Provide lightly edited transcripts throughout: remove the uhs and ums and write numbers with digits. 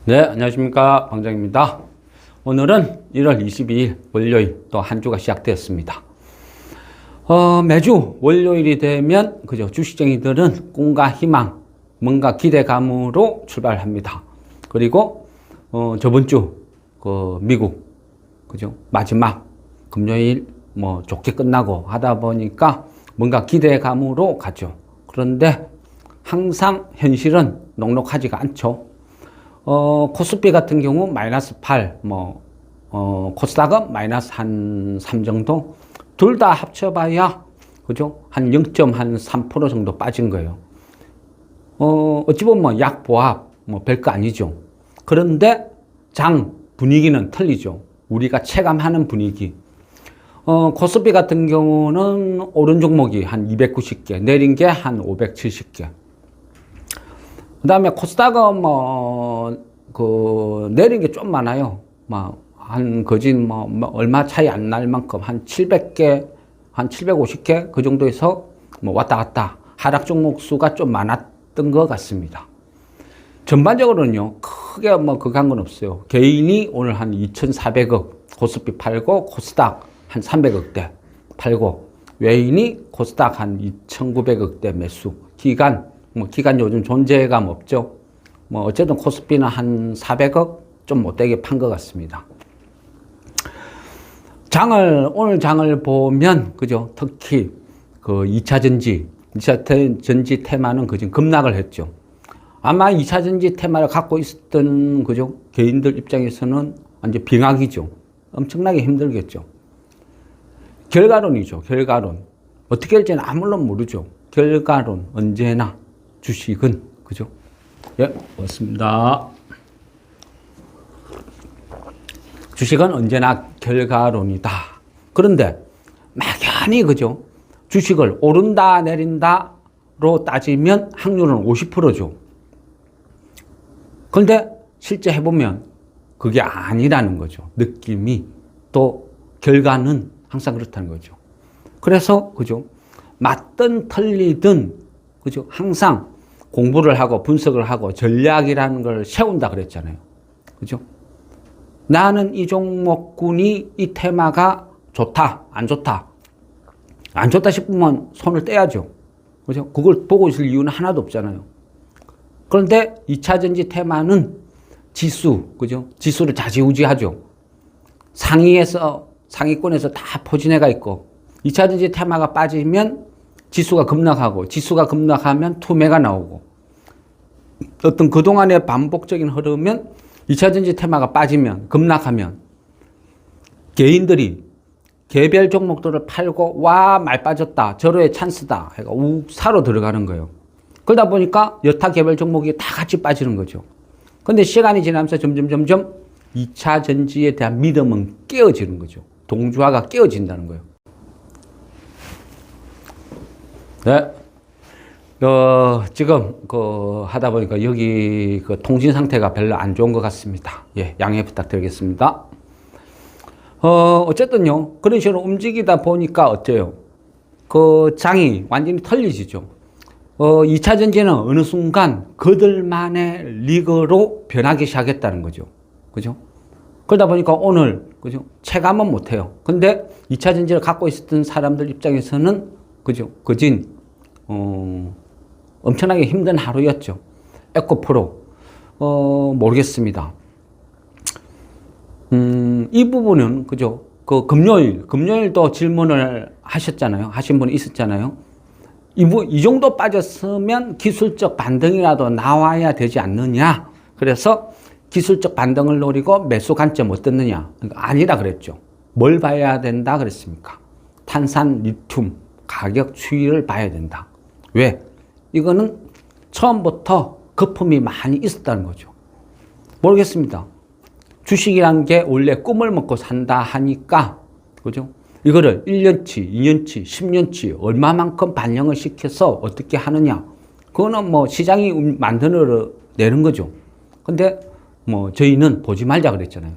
네, 안녕하십니까. 방장입니다. 오늘은 1월 22일 월요일 또 한 주가 시작되었습니다. 매주 월요일이 되면 그죠, 주식쟁이들은 꿈과 희망, 뭔가 기대감으로 출발합니다. 그리고 저번 주 미국 그죠, 마지막 금요일 뭐 좋게 끝나고 하다 보니까 뭔가 기대감으로 가죠. 그런데 항상 현실은 녹록하지가 않죠. 코스피 같은 경우 마이너스 8, 코스닥은 마이너스 한 3 정도. 둘 다 합쳐봐야, 그죠? 한 0.3% 정도 빠진 거예요. 어찌 보면 약보합, 별거 아니죠. 그런데 장 분위기는 틀리죠. 우리가 체감하는 분위기. 코스피 같은 경우는 오른 종목이 한 290개, 내린 게 한 570개. 그 다음에 코스닥은 내린 게 좀 많아요. 얼마 차이 안 날 만큼 한 700개, 한 750개 그 정도에서 왔다 갔다 하락 종목 수가 좀 많았던 것 같습니다. 전반적으로는요, 크게 그한 건 없어요. 개인이 오늘 한 2,400억 코스피 팔고, 코스닥 한 300억대 팔고, 외인이 코스닥 한 2,900억대 매수. 기간 요즘 존재감 없죠. 어쨌든 코스피는 한 400억 좀 못되게 판 것 같습니다. 오늘 장을 보면, 그죠? 특히 2차 전지 테마는 그저 급락을 했죠. 아마 2차 전지 테마를 갖고 있었던, 그죠? 개인들 입장에서는 완전 빙하기죠. 엄청나게 힘들겠죠. 결과론이죠. 결과론. 어떻게 할지는 아무런 모르죠. 결과론. 언제나 주식은, 그죠? 예, 고맙습니다. 주식은 언제나 결과론이다. 그런데 막연히, 그죠? 주식을 오른다 내린다로 따지면 확률은 50%죠. 그런데 실제 해보면 그게 아니라는 거죠. 느낌이. 또 결과는 항상 그렇다는 거죠. 그래서, 그죠? 맞든 틀리든, 그죠? 항상 공부를 하고 분석을 하고 전략이라는 걸 세운다 그랬잖아요. 그죠? 나는 이 종목군이 이 테마가 좋다, 안 좋다. 안 좋다 싶으면 손을 떼야죠. 그죠? 그걸 보고 있을 이유는 하나도 없잖아요. 그런데 2차 전지 테마는 지수, 그죠? 지수를 좌지우지하죠. 상위권에서 다 포진해가 있고, 2차 전지 테마가 빠지면 지수가 급락하고, 지수가 급락하면 투매가 나오고, 어떤 그동안의 반복적인 흐름은 2차 전지 테마가 빠지면, 급락하면 개인들이 개별 종목들을 팔고, 와, 많이 빠졌다, 절호의 찬스다 해가 욱 사러 들어가는 거예요. 그러다 보니까 여타 개별 종목이 다 같이 빠지는 거죠. 근데 시간이 지나면서 점점 2차 전지에 대한 믿음은 깨어지는 거죠. 동주화가 깨어진다는 거예요. 네. 지금, 하다 보니까 여기 통신 상태가 별로 안 좋은 것 같습니다. 예, 양해 부탁드리겠습니다. 어쨌든요, 그런 식으로 움직이다 보니까 어때요? 장이 완전히 털리지죠. 2차 전지는 어느 순간 그들만의 리그로 변하기 시작했다는 거죠. 그죠? 그러다 보니까 오늘, 그죠? 체감은 못해요. 근데 2차 전지를 갖고 있었던 사람들 입장에서는, 그죠? 엄청나게 힘든 하루였죠. 에코프로. 모르겠습니다. 이 부분은, 그죠? 금요일도 질문을 하신 분이 있었잖아요. 이 정도 빠졌으면 기술적 반등이라도 나와야 되지 않느냐. 그래서 기술적 반등을 노리고 매수 관점 어떻느냐. 아니라 그랬죠. 뭘 봐야 된다 그랬습니까? 탄산, 리튬 가격 추이를 봐야 된다. 왜? 이거는 처음부터 거품이 많이 있었다는 거죠. 모르겠습니다. 주식이란 게 원래 꿈을 먹고 산다 하니까, 그죠? 이거를 1년치, 2년치, 10년치 얼마만큼 반영을 시켜서 어떻게 하느냐. 그거는 시장이 만들어 내는 거죠. 근데 저희는 보지 말자 그랬잖아요.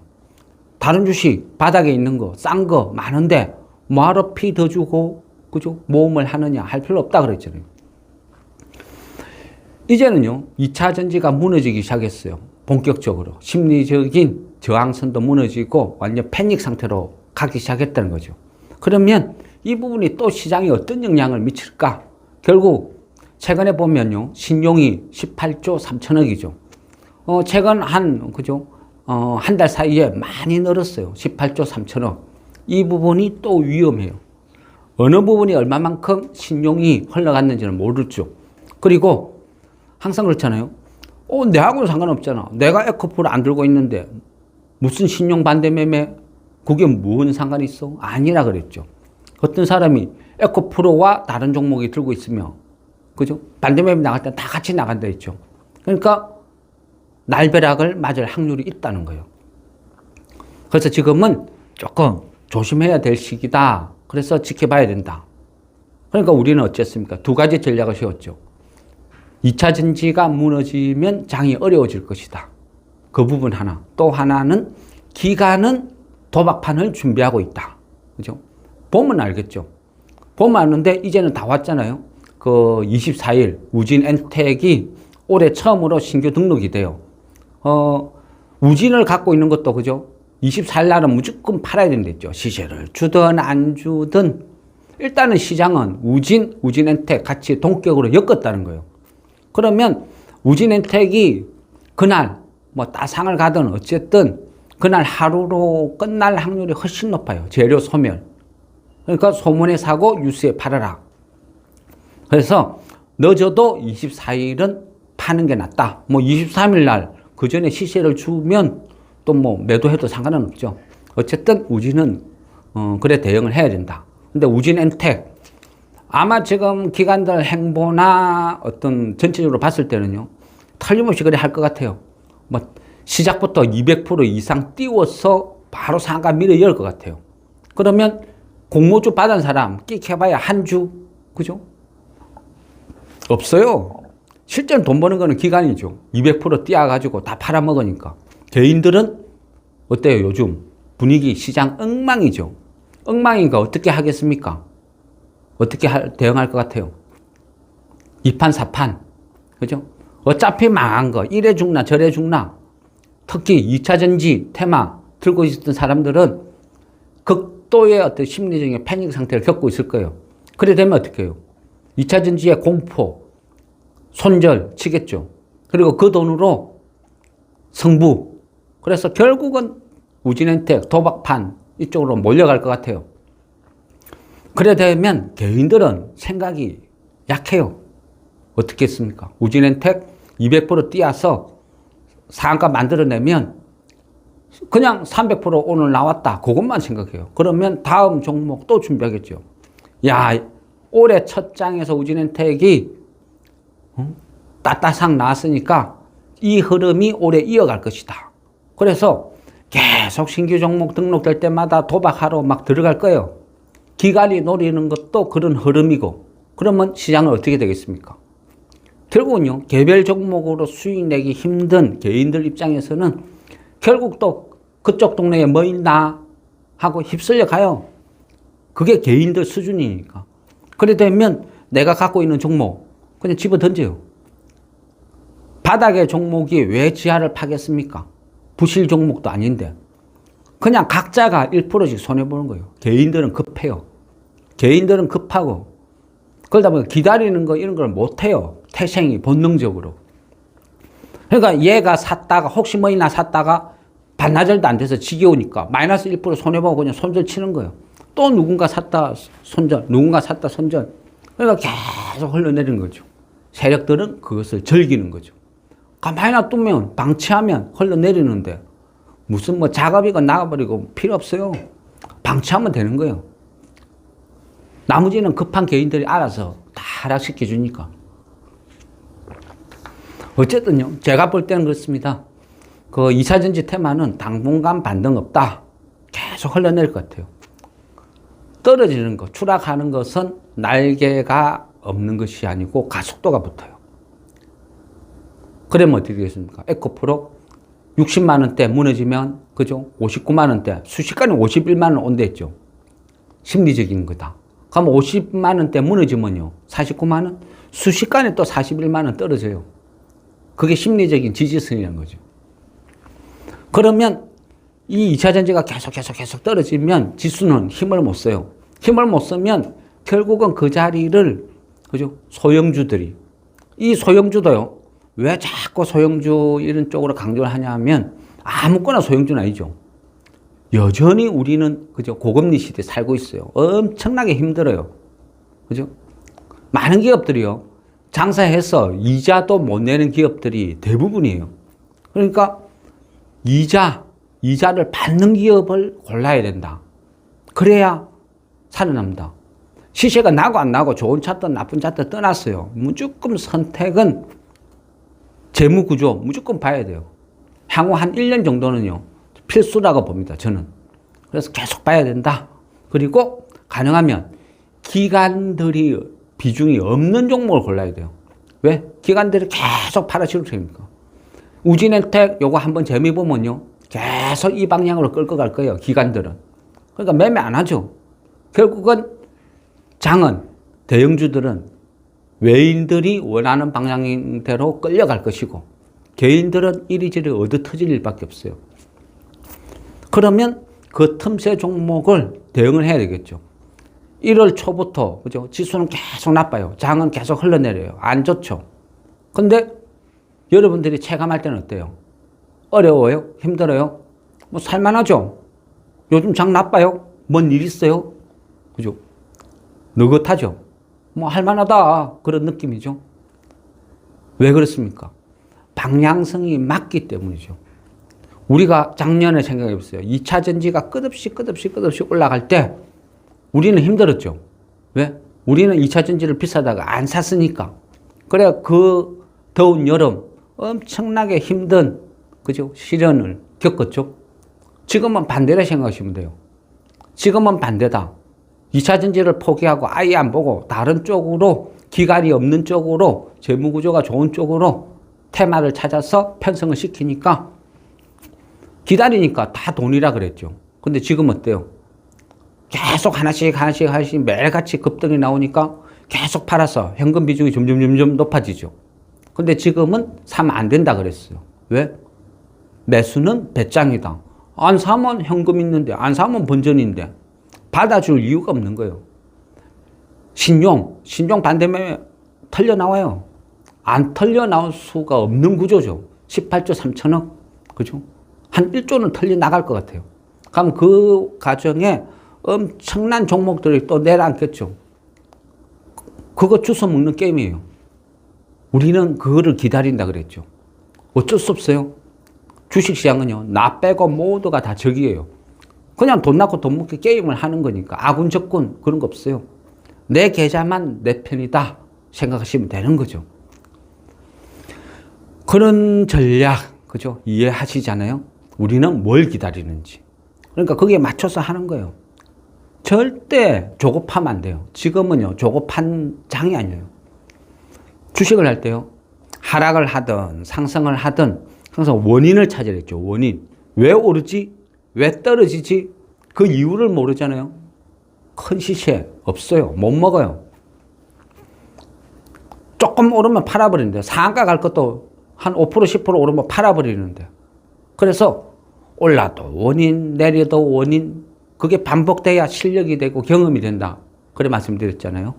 다른 주식 바닥에 있는 거, 싼 거 많은데 뭐하러 피 더 주고, 그죠? 모험을 하느냐 할 필요 없다 그랬잖아요. 이제는요, 2차 전지가 무너지기 시작했어요. 본격적으로 심리적인 저항선도 무너지고 완전 패닉 상태로 가기 시작했다는 거죠. 그러면 이 부분이 또 시장에 어떤 영향을 미칠까? 결국 최근에 보면요, 신용이 18조 3천억이죠. 최근 한 달 사이에 많이 늘었어요. 18조 3천억. 이 부분이 또 위험해요. 어느 부분이 얼마만큼 신용이 흘러갔는지는 모르죠. 그리고 항상 그렇잖아요. 내하고는 상관없잖아. 내가 에코프로 안 들고 있는데 무슨 신용 반대 매매? 그게 뭔 상관이 있어? 아니라 그랬죠. 어떤 사람이 에코프로와 다른 종목이 들고 있으면, 그죠? 반대 매매 나갈 때 다 같이 나간다 했죠. 그러니까 날벼락을 맞을 확률이 있다는 거예요. 그래서 지금은 조금 조심해야 될 시기다. 그래서 지켜봐야 된다. 그러니까 우리는 어쨌습니까? 두 가지 전략을 세웠죠. 2차 전지가 무너지면 장이 어려워질 것이다. 그 부분 하나. 또 하나는 기관은 도박판을 준비하고 있다. 그죠? 보면 알겠죠. 보면 아는데 이제는 다 왔잖아요. 그 24일 우진 엔텍이 올해 처음으로 신규 등록이 돼요. 우진을 갖고 있는 것도 그죠? 24일 날은 무조건 팔아야 된댔죠. 시세를 주든 안 주든 일단은 시장은 우진엔텍 같이 동격으로 엮었다는 거예요. 그러면 우진엔텍이 그날 뭐 따상을 가든 어쨌든 그날 하루로 끝날 확률이 훨씬 높아요. 재료 소멸. 그러니까 소문에 사고 뉴스에 팔아라. 그래서 늦어도 24일은 파는 게 낫다. 뭐 23일 날 그 전에 시세를 주면 또 뭐 매도해도 상관은 없죠. 어쨌든 우진은 그래 대응을 해야 된다. 근데 우진엔텍 아마 지금 기관들 행보나 어떤 전체적으로 봤을 때는요, 틀림없이 그래 할 것 같아요. 뭐 시작부터 200% 이상 띄워서 바로 상가 밀어 열 것 같아요. 그러면 공모주 받은 사람 끽해봐야 한 주, 그죠? 없어요. 실제로 돈 버는 거는 기관이죠. 200% 띄어가지고 다 팔아먹으니까. 개인들은 어때요? 요즘 분위기 시장 엉망이죠. 엉망이니까 어떻게 하겠습니까? 어떻게 대응할 것 같아요? 2판 4판. 그죠? 어차피 망한 거 이래 죽나 저래 죽나. 특히 2차 전지 테마 들고 있었던 사람들은 극도의 어떤 심리적인 패닉 상태를 겪고 있을 거예요. 그래 되면 어떻게 해요? 2차 전지의 공포, 손절 치겠죠. 그리고 그 돈으로 승부. 그래서 결국은 우진엔텍, 도박판 이쪽으로 몰려갈 것 같아요. 그래 되면 개인들은 생각이 약해요. 어떻게 했습니까? 우진엔텍 200% 띄어서 상한가 만들어내면 그냥 300% 오늘 나왔다. 그것만 생각해요. 그러면 다음 종목 또 준비하겠죠. 야, 올해 첫 장에서 우진엔텍이 따따상 나왔으니까 이 흐름이 올해 이어갈 것이다. 그래서 계속 신규 종목 등록될 때마다 도박하러 막 들어갈 거예요. 기관이 노리는 것도 그런 흐름이고, 그러면 시장은 어떻게 되겠습니까? 결국은요, 개별 종목으로 수익 내기 힘든 개인들 입장에서는 결국 또 그쪽 동네에 뭐 있나 하고 휩쓸려 가요. 그게 개인들 수준이니까. 그래 되면 내가 갖고 있는 종목 그냥 집어 던져요. 바닥의 종목이 왜 지하를 파겠습니까? 부실 종목도 아닌데. 그냥 각자가 1%씩 손해보는 거예요. 개인들은 급해요. 개인들은 급하고, 그러다 보니까 기다리는 거 이런 걸 못해요. 태생이 본능적으로. 그러니까 얘가 샀다가 혹시 뭐 있나 샀다가 반나절도 안 돼서 지겨우니까 마이너스 1% 손해보고 그냥 손절 치는 거예요. 또 누군가 샀다 손절, 누군가 샀다 손절. 그러니까 계속 흘러내리는 거죠. 세력들은 그것을 즐기는 거죠. 가만히 놔두면 방치하면 흘러내리는데 무슨 뭐 작업이고 나가버리고 필요 없어요. 방치하면 되는 거예요. 나머지는 급한 개인들이 알아서 다 하락시켜 주니까. 어쨌든요, 제가 볼 때는 그렇습니다. 그 2차전지 테마는 당분간 반등 없다. 계속 흘러내릴 것 같아요. 떨어지는 것, 추락하는 것은 날개가 없는 것이 아니고 가속도가 붙어요. 그러면 어떻게 되겠습니까? 에코프로 60만 원대 무너지면, 그죠? 59만 원대, 순식간에 51만 원 온다 했죠. 심리적인 거다. 그럼 50만 원대 무너지면요, 49만 원? 순식간에 또 41만 원 떨어져요. 그게 심리적인 지지선이라는 거죠. 그러면 이 2차 전지가 계속 떨어지면 지수는 힘을 못 써요. 힘을 못 쓰면 결국은 그 자리를, 그죠? 소형주들이. 이 소형주도요. 왜 자꾸 소형주 이런 쪽으로 강조를 하냐면 아무거나 소형주는 아니죠. 여전히 우리는, 그죠? 고금리 시대에 살고 있어요. 엄청나게 힘들어요. 그죠? 많은 기업들이요. 장사해서 이자도 못 내는 기업들이 대부분이에요. 그러니까 이자를 받는 기업을 골라야 된다. 그래야 살아납니다. 시세가 나고 안 나고 좋은 차든 나쁜 차든 떠났어요. 무조건 선택은 재무구조 무조건 봐야 돼요. 향후 한 1년 정도는요. 필수라고 봅니다. 저는. 그래서 계속 봐야 된다. 그리고 가능하면 기관들이 비중이 없는 종목을 골라야 돼요. 왜? 기관들이 계속 팔아치울 테니까. 우진엔텍 요거 한번 재미 보면요. 계속 이 방향으로 끌고 갈 거예요. 기관들은. 그러니까 매매 안 하죠. 결국은 장은, 대형주들은 외인들이 원하는 방향대로 끌려갈 것이고 개인들은 이리저리 얻어터질 일밖에 없어요. 그러면 그 틈새 종목을 대응을 해야 되겠죠. 1월 초부터, 그죠? 지수는 계속 나빠요. 장은 계속 흘러내려요. 안 좋죠. 근데 여러분들이 체감할 때는 어때요? 어려워요? 힘들어요? 뭐 살만하죠? 요즘 장 나빠요? 뭔 일 있어요? 그죠? 느긋하죠? 뭐 할만하다. 그런 느낌이죠. 왜 그렇습니까? 방향성이 맞기 때문이죠. 우리가 작년에 생각해 보세요. 2차 전지가 끝없이 올라갈 때 우리는 힘들었죠. 왜? 우리는 2차 전지를 비싸다가 안 샀으니까. 그래, 그 더운 여름 엄청나게 힘든, 그죠? 시련을 겪었죠. 지금은 반대라 생각하시면 돼요. 지금은 반대다. 2차 전지를 포기하고 아예 안 보고 다른 쪽으로, 기간이 없는 쪽으로, 재무구조가 좋은 쪽으로 테마를 찾아서 편성을 시키니까 기다리니까 다 돈이라 그랬죠. 근데 지금 어때요? 계속 하나씩 매일같이 급등이 나오니까 계속 팔아서 현금 비중이 점점 높아지죠. 근데 지금은 사면 안 된다 그랬어요. 왜? 매수는 배짱이다. 안 사면 현금 있는데, 안 사면 본전인데 받아줄 이유가 없는 거예요. 신용 반대매매 털려 나와요. 안 털려 나올 수가 없는 구조죠. 18조 3천억. 그죠? 한 1조는 털려 나갈 것 같아요. 그럼 그 과정에 엄청난 종목들이 또 내려앉겠죠. 그거 주워 먹는 게임이에요. 우리는 그거를 기다린다 그랬죠. 어쩔 수 없어요. 주식시장은요, 나 빼고 모두가 다 적이에요. 그냥 돈 낳고 돈 먹기 게임을 하는 거니까 아군 적군 그런 거 없어요. 내 계좌만 내 편이다 생각하시면 되는 거죠. 그런 전략, 그죠? 이해하시잖아요? 우리는 뭘 기다리는지. 그러니까 거기에 맞춰서 하는 거예요. 절대 조급하면 안 돼요. 지금은요, 조급한 장이 아니에요. 주식을 할 때요, 하락을 하든 상승을 하든 항상 원인을 찾아냈죠. 원인. 왜 오르지? 왜 떨어지지? 그 이유를 모르잖아요. 큰 시세 없어요. 못 먹어요. 조금 오르면 팔아버리는데, 상한가 갈 것도 한 5%, 10% 오르면 팔아버리는데. 그래서 올라도 원인, 내려도 원인, 그게 반복돼야 실력이 되고 경험이 된다. 그래 말씀드렸잖아요.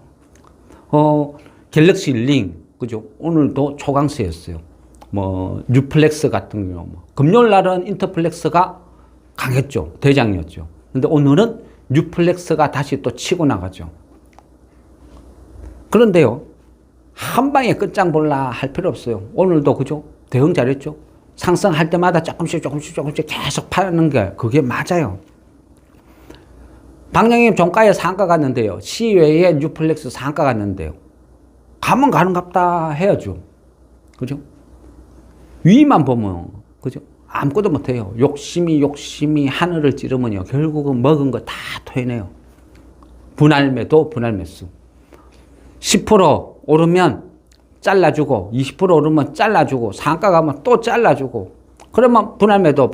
갤럭시 링, 그죠? 오늘도 초강세였어요. 뭐, 뉴플렉스 같은 경우. 금요일 날은 인터플렉스가 강했죠. 대장이었죠. 근데 오늘은 뉴플렉스가 다시 또 치고 나가죠. 그런데요, 한 방에 끝장 볼라 할 필요 없어요. 오늘도 그죠? 대응 잘했죠? 상승할 때마다 조금씩 계속 파는 게 그게 맞아요. 방향님 종가에 상가 갔는데요. 시외에 뉴플렉스 상가 갔는데요. 가면 가는갑다 해야죠. 그죠? 위만 보면, 그죠? 아무것도 못해요. 욕심이 하늘을 찌르면요. 결국은 먹은 거 다 토해내요. 분할매도 분할매수. 10% 오르면 잘라주고, 20% 오르면 잘라주고, 상가 가면 또 잘라주고, 그러면 분할매도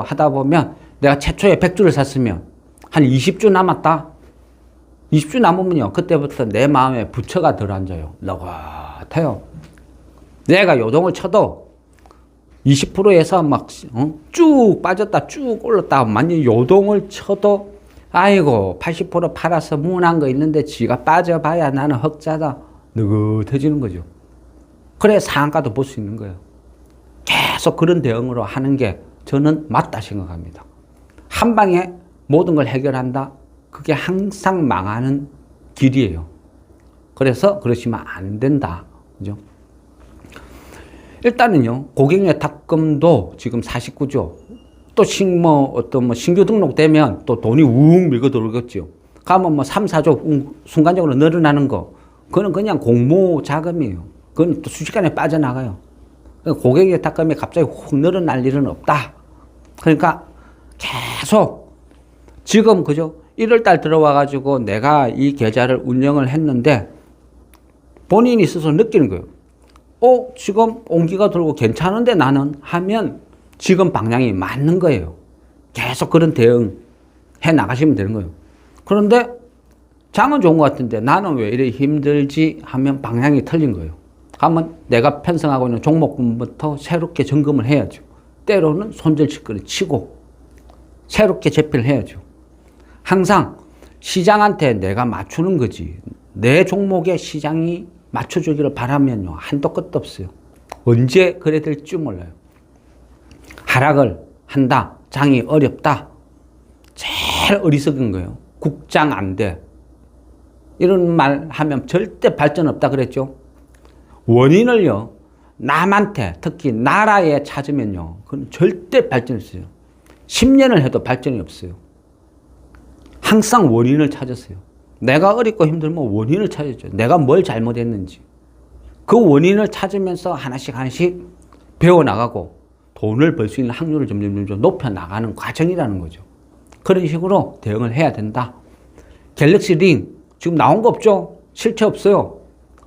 하다 보면 내가 최초에 100주를 샀으면 한 20주 남았다. 20주 남으면요. 그때부터 내 마음에 부처가 덜 앉아요. 너긋해요. 내가 요동을 쳐도 20%에서 막, 쭉 빠졌다, 쭉 올랐다, 완전 요동을 쳐도, 아이고, 80% 팔아서 무난한 거 있는데 지가 빠져봐야 나는 흑자다. 느긋해지는 거죠. 그래, 상한가도 볼 수 있는 거예요. 계속 그런 대응으로 하는 게 저는 맞다 생각합니다. 한 방에 모든 걸 해결한다? 그게 항상 망하는 길이에요. 그래서 그러시면 안 된다. 그죠? 일단은요, 고객의 탁금도 지금 49조. 또 신규 등록되면 또 돈이 웅 밀고 들어오겠죠. 가면 뭐 3, 4조 순간적으로 늘어나는 거. 그거는 그냥 공모 자금이에요. 그건 또 순식간에 빠져나가요. 고객의 탁금이 갑자기 훅 늘어날 일은 없다. 그러니까 계속 지금 그죠? 1월달 들어와가지고 내가 이 계좌를 운영을 했는데 본인이 스스로 느끼는 거예요. 지금 온기가 돌고 괜찮은데 나는 하면 지금 방향이 맞는 거예요. 계속 그런 대응 해 나가시면 되는 거예요. 그런데 장은 좋은 것 같은데 나는 왜 이렇게 힘들지 하면 방향이 틀린 거예요. 하면 내가 편성하고 있는 종목군부터 새롭게 점검을 해야죠. 때로는 손절치기를 치고 새롭게 재편을 해야죠. 항상 시장한테 내가 맞추는 거지. 내 종목에 시장이 맞춰주기를 바라면요. 한도 끝도 없어요. 언제 그래 될지 몰라요. 하락을 한다. 장이 어렵다. 제일 어리석은 거예요. 국장 안 돼. 이런 말 하면 절대 발전 없다 그랬죠. 원인을요. 남한테 특히 나라에 찾으면요. 그건 절대 발전 없어요. 10년을 해도 발전이 없어요. 항상 원인을 찾았어요. 내가 어렵고 힘들면 원인을 찾았죠. 내가 뭘 잘못했는지. 그 원인을 찾으면서 하나씩 배워나가고 돈을 벌 수 있는 확률을 점점 높여나가는 과정이라는 거죠. 그런 식으로 대응을 해야 된다. 갤럭시 링 지금 나온 거 없죠? 실체 없어요.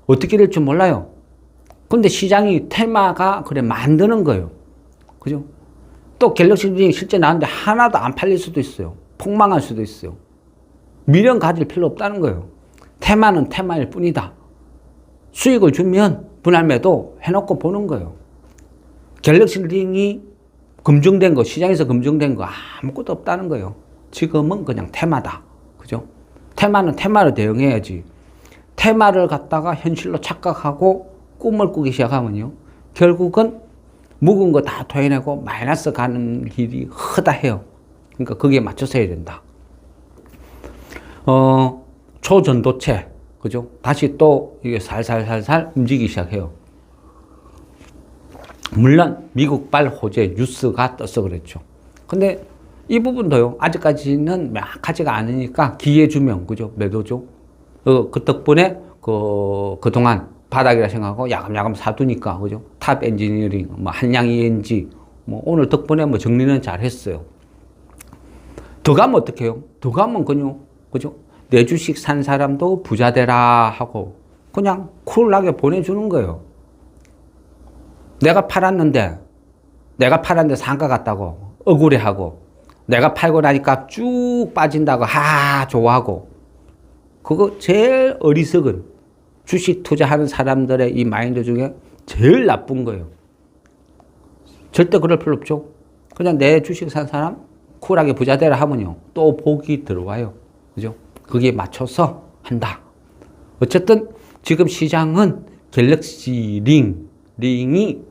어떻게 될지 몰라요. 근데 시장이 테마가 그래 만드는 거예요. 그죠? 또 갤럭시 링 실제 나왔는데 하나도 안 팔릴 수도 있어요. 폭망할 수도 있어요. 미련 가질 필요 없다는 거예요. 테마는 테마일 뿐이다. 수익을 주면 분할 매도 해놓고 보는 거예요. 갤럭시 링이 검증된 거, 시장에서 검증된 거 아무것도 없다는 거예요. 지금은 그냥 테마다. 그죠? 테마는 테마로 대응해야지. 테마를 갖다가 현실로 착각하고 꿈을 꾸기 시작하면요. 결국은 묵은 거 다 토해내고 마이너스 가는 길이 허다해요. 그러니까 거기에 맞춰서 해야 된다. 초전도체, 그죠? 다시 또 이게 살살살살 움직이기 시작해요. 물론 미국발 호재 뉴스가 떠서 그랬죠. 근데 이 부분도요, 아직까지는 명확하지가 않으니까 기회 주면, 그죠? 매도죠. 그 덕분에 그동안 바닥이라 생각하고 야금야금 사두니까, 그죠? 탑 엔지니어링, 한양 ENG, 오늘 덕분에 정리는 잘 했어요. 더 가면 어떡해요? 더 가면 그죠? 내 주식 산 사람도 부자 되라 하고 그냥 쿨하게 보내주는 거예요. 내가 팔았는데 상가 같다고 억울해하고 내가 팔고 나니까 쭉 빠진다고 좋아하고 그거 제일 어리석은 주식 투자하는 사람들의 이 마인드 중에 제일 나쁜 거예요. 절대 그럴 필요 없죠. 그냥 내 주식 산 사람 쿨하게 부자 되라 하면요. 또 복이 들어와요. 그죠? 거기에 맞춰서 한다. 어쨌든 지금 시장은 갤럭시 링이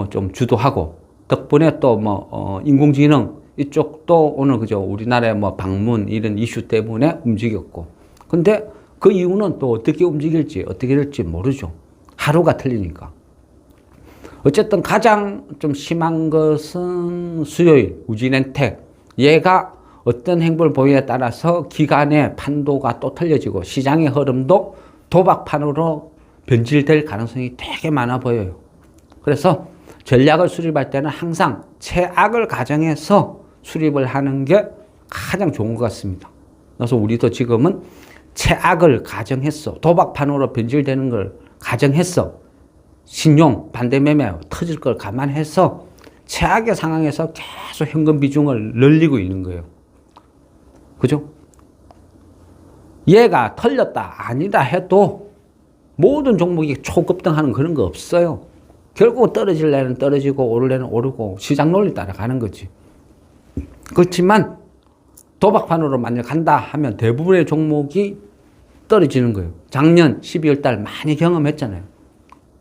좀 주도하고 덕분에 또 인공지능 이쪽도 오늘 그죠? 우리나라의 방문 이런 이슈 때문에 움직였고. 근데 그 이유는 또 어떻게 움직일지 어떻게 될지 모르죠. 하루가 틀리니까. 어쨌든 가장 좀 심한 것은 수요일 우진엔텍 얘가 어떤 행보를 보이에 따라서 기간의 판도가 또 틀려지고 시장의 흐름도 도박판으로 변질될 가능성이 되게 많아 보여요. 그래서 전략을 수립할 때는 항상 최악을 가정해서 수립을 하는 게 가장 좋은 것 같습니다. 그래서 우리도 지금은 최악을 가정했어. 도박판으로 변질되는 걸 가정했어. 신용, 반대매매 터질 걸 감안해서 최악의 상황에서 계속 현금 비중을 늘리고 있는 거예요. 그죠? 얘가 털렸다 아니다 해도 모든 종목이 초급등하는 그런 거 없어요. 결국 떨어질 애는 떨어지고 오를 애는 오르고 시장 논리 따라가는 거지. 그렇지만 도박판으로 만약 간다 하면 대부분의 종목이 떨어지는 거예요. 작년 12월 달 많이 경험했잖아요.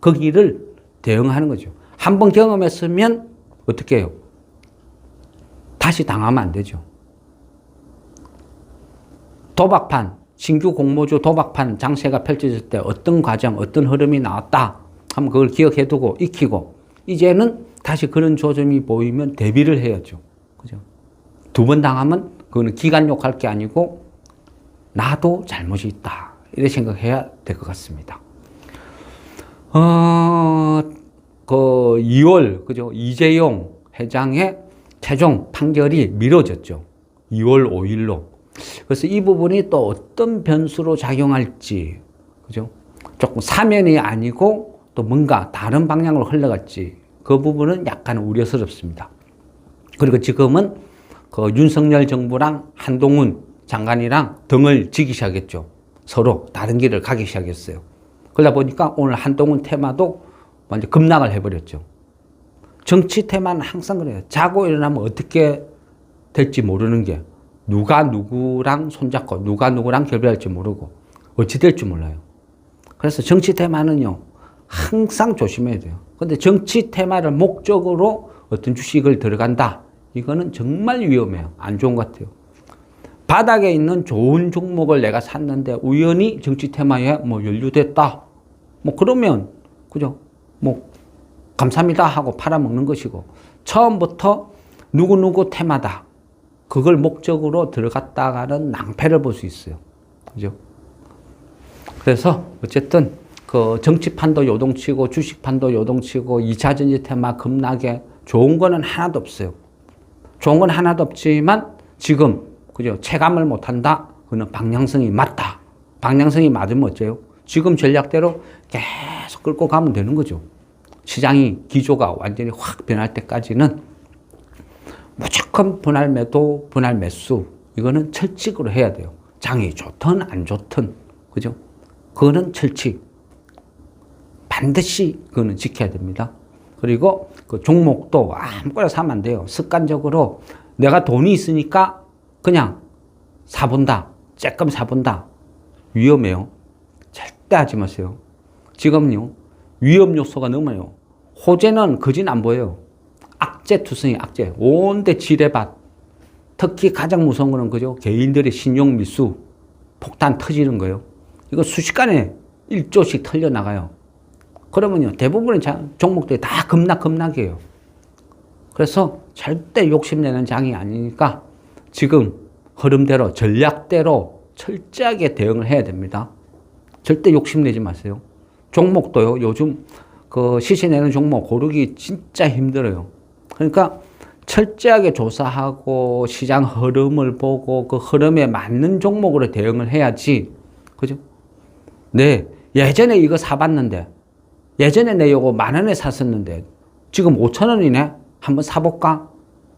거기를 대응하는 거죠. 한번 경험했으면 어떻게 해요? 다시 당하면 안 되죠. 도박판, 신규 공모주 도박판 장세가 펼쳐질 때 어떤 과정, 어떤 흐름이 나왔다 하면 그걸 기억해 두고 익히고 이제는 다시 그런 조짐이 보이면 대비를 해야죠. 그죠? 두 번 당하면 그거는 기간 욕할 게 아니고 나도 잘못이 있다. 이렇게 생각해야 될 것 같습니다. 그 2월, 그죠? 이재용 회장의 최종 판결이 미뤄졌죠. 2월 5일로. 그래서 이 부분이 또 어떤 변수로 작용할지, 그죠? 조금 사면이 아니고 또 뭔가 다른 방향으로 흘러갈지, 그 부분은 약간 우려스럽습니다. 그리고 지금은 그 윤석열 정부랑 한동훈 장관이랑 등을 지기 시작했죠. 서로 다른 길을 가기 시작했어요. 그러다 보니까 오늘 한동훈 테마도 완전 급락을 해버렸죠. 정치 테마는 항상 그래요. 자고 일어나면 어떻게 될지 모르는 게 누가 누구랑 손잡고 누가 누구랑 결별할지 모르고 어찌 될지 몰라요. 그래서 정치 테마는요. 항상 조심해야 돼요. 근데 정치 테마를 목적으로 어떤 주식을 들어간다. 이거는 정말 위험해요. 안 좋은 것 같아요. 바닥에 있는 좋은 종목을 내가 샀는데 우연히 정치 테마에 뭐 연루됐다. 뭐 그러면 그죠? 뭐 감사합니다 하고 팔아먹는 것이고 처음부터 누구누구 테마다. 그걸 목적으로 들어갔다가는 낭패를 볼 수 있어요. 그죠? 그래서 어쨌든 그 정치판도 요동치고 주식판도 요동치고 2차 전지 테마 급락에 좋은 거는 하나도 없어요. 좋은 건 하나도 없지만 지금 그죠? 체감을 못한다. 그는 방향성이 맞다. 방향성이 맞으면 어째요? 지금 전략대로 계속 끌고 가면 되는 거죠. 시장이 기조가 완전히 확 변할 때까지는 무조건 분할 매도, 분할 매수 이거는 철칙으로 해야 돼요. 장이 좋든 안 좋든 그죠? 그거는 철칙. 반드시 그거는 지켜야 됩니다. 그리고 그 종목도 아무거나 사면 안 돼요. 습관적으로 내가 돈이 있으니까 그냥 사본다. 쬐끔 사본다. 위험해요. 절대 하지 마세요. 지금요. 위험 요소가 너무 많아요. 호재는 거진 안 보여요. 악재 투성이 악재. 온데 지뢰밭. 특히 가장 무서운 거는 그죠? 개인들의 신용 밀수. 폭탄 터지는 거예요. 이거 순식간에 1조씩 털려나가요. 그러면요. 대부분의 종목들이 다 급락이에요. 그래서 절대 욕심내는 장이 아니니까 지금 흐름대로 전략대로 철저하게 대응을 해야 됩니다. 절대 욕심내지 마세요. 종목도요. 요즘 그 시세내는 종목 고르기 진짜 힘들어요. 그러니까 철저하게 조사하고 시장 흐름을 보고 그 흐름에 맞는 종목으로 대응을 해야지. 그죠? 네. 예전에 이거 사봤는데 예전에 내 이거 10,000원에 샀었는데 지금 5,000원이네? 한번 사볼까?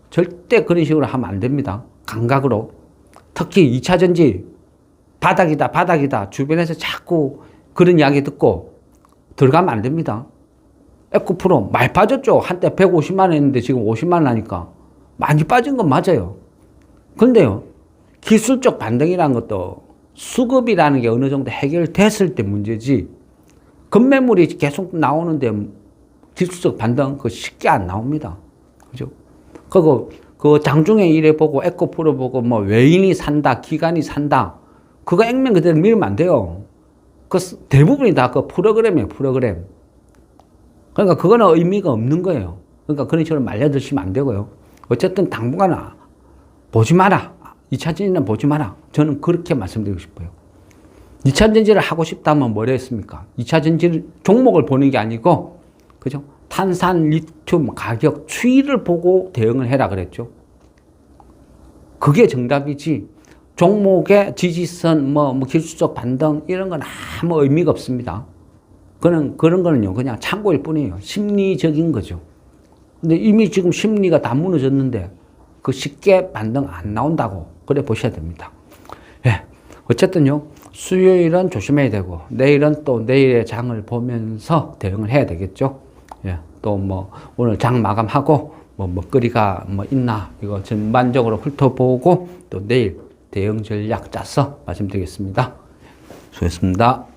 절대 그런 식으로 하면 안 됩니다. 감각으로. 특히 2차 전지 바닥이다. 주변에서 자꾸 그런 이야기 듣고 들어가면 안 됩니다. 에코프로 많이 빠졌죠. 한때 150만 원 했는데 지금 50만 원 하니까 많이 빠진 건 맞아요. 그런데요. 기술적 반등이라는 것도 수급이라는 게 어느 정도 해결됐을 때 문제지 급매물이 계속 나오는데 기술적 반등 그거 쉽게 안 나옵니다. 그죠? 그리고 그 장중에 일해 보고 에코프로 보고 뭐 외인이 산다, 기관이 산다. 그거 액면 그대로 밀면 안 돼요. 그 대부분이 다 그 프로그램이에요, 프로그램. 그러니까 그거는 의미가 없는 거예요. 그러니까 그런 식으로 말려드시면 안 되고요. 어쨌든 당분간은 보지 마라. 2차 전지는 보지 마라. 저는 그렇게 말씀드리고 싶어요. 2차 전지를 하고 싶다면 뭘 했습니까? 2차 전지 종목을 보는 게 아니고, 그죠? 탄산, 리튬 가격 추이를 보고 대응을 해라 그랬죠. 그게 정답이지. 종목의 지지선, 뭐 기술적 반등 이런 건 아무 의미가 없습니다. 그런 거는요, 그냥 참고일 뿐이에요. 심리적인 거죠. 근데 이미 지금 심리가 다 무너졌는데 그 쉽게 반등 안 나온다고 그래 보셔야 됩니다. 예. 어쨌든요, 수요일은 조심해야 되고 내일은 또 내일의 장을 보면서 대응을 해야 되겠죠. 예, 또 뭐 오늘 장 마감하고 뭐 먹거리가 뭐 있나 이거 전반적으로 훑어보고 또 내일 대응 전략 짜서 말씀드리겠습니다. 수고했습니다.